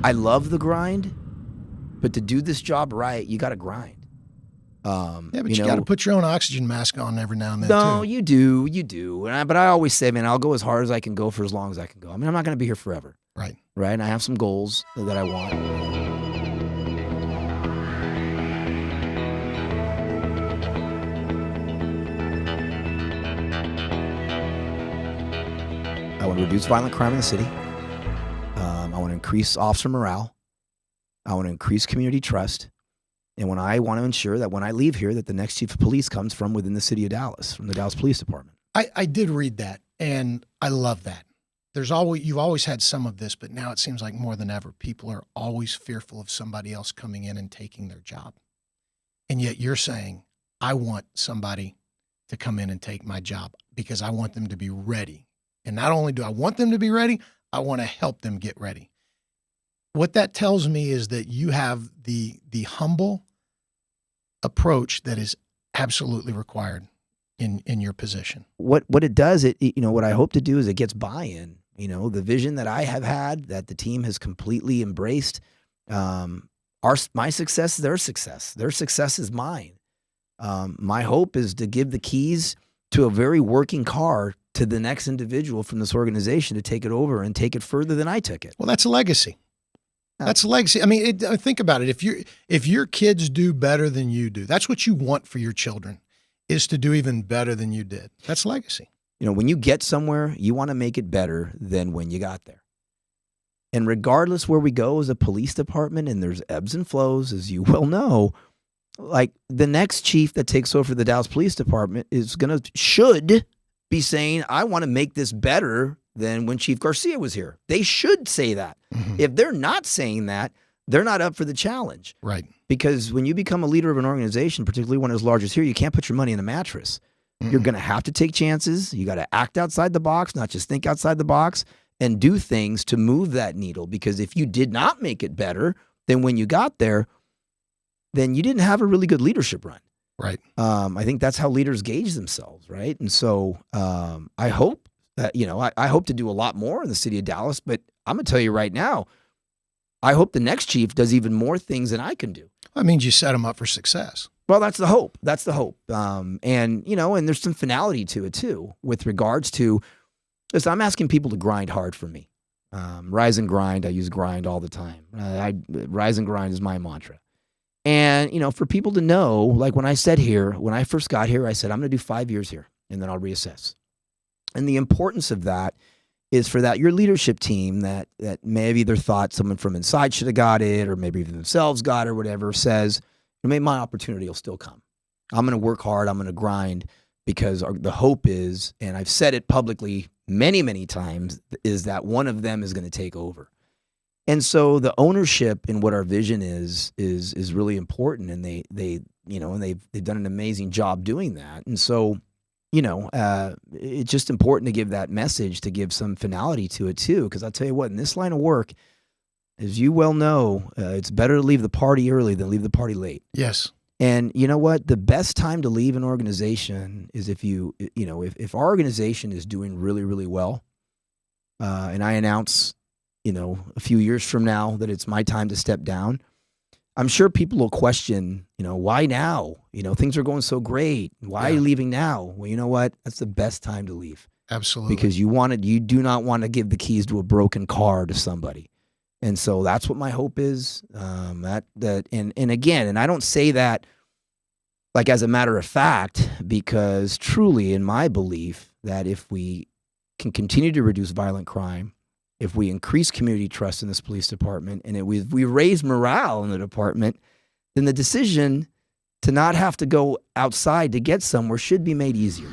I love the grind, but to do this job right, you got to grind. Yeah, but you got to put your own oxygen mask on every now and then, no, too. you do. But I always say, man, I'll go as hard as I can go for as long as I can go. I mean, I'm not going to be here forever. Right. Right? And I have some goals that I want. I want to reduce violent crime in the city. I want to increase officer morale. I want to increase community trust. And I want to ensure that when I leave here, that the next chief of police comes from within the city of Dallas, from the Dallas Police Department. I did read that, and I love that. You've always had some of this, but now it seems like more than ever, people are always fearful of somebody else coming in and taking their job. And yet you're saying, I want somebody to come in and take my job because I want them to be ready. And not only do I want them to be ready, I want to help them get ready. What that tells me is that you have the humble approach that is absolutely required in your position. What it does, what I hope to do is it gets buy-in. The vision that I have had, that the team has completely embraced. My success is their success. Their success is mine. My hope is to give the keys to a very working car to the next individual from this organization to take it over and take it further than I took it. Well, that's a legacy. That's a legacy. I mean, think about it. If your kids do better than you do, that's what you want for your children, is to do even better than you did. That's legacy. When you get somewhere, you want to make it better than when you got there. And regardless where we go as a police department, and there's ebbs and flows, as you well know, like the next chief that takes over the Dallas Police Department should be saying, I want to make this better than when Chief Garcia was here. They should say that. Mm-hmm. If they're not saying that, they're not up for the challenge. Right. Because when you become a leader of an organization, particularly one as large as here, you can't put your money in a mattress. Mm-hmm. You're going to have to take chances. You got to act outside the box, not just think outside the box, and do things to move that needle. Because if you did not make it better than when you got there, then you didn't have a really good leadership run. Right. I think that's how leaders gauge themselves, right? And so I hope that, I hope to do a lot more in the city of Dallas, but I'm going to tell you right now, I hope the next chief does even more things than I can do. That means you set them up for success. Well, that's the hope. That's the hope. And there's some finality to it too, with regards to, listen, I'm asking people to grind hard for me. Rise and grind. I use grind all the time. Rise and grind is my mantra. And, for people to know, like when I first got here, I said, I'm going to do 5 years here and then I'll reassess. And the importance of that is for your leadership team that maybe either thought someone from inside should have got it, or maybe even themselves got it, or whatever, says, maybe my opportunity will still come. I'm going to work hard. I'm going to grind, because the hope is, and I've said it publicly many, many times, is that one of them is going to take over. And so the ownership in what our vision is really important, and they've done an amazing job doing that. And so, it's just important to give that message, to give some finality to it too, because I'll tell you what, in this line of work, as you well know, it's better to leave the party early than leave the party late. Yes. And you know what? The best time to leave an organization is if our organization is doing really, really well, and I announce, a few years from now that it's my time to step down, I'm sure people will question, why now? Things are going so great. Why are you leaving now? Well, you know what? That's the best time to leave. Absolutely. Because you do not want to give the keys to a broken car to somebody. And so that's what my hope is. And I don't say that like as a matter of fact, because truly in my belief that if we can continue to reduce violent crime, if we increase community trust in this police department, and we raise morale in the department, then the decision to not have to go outside to get somewhere should be made easier.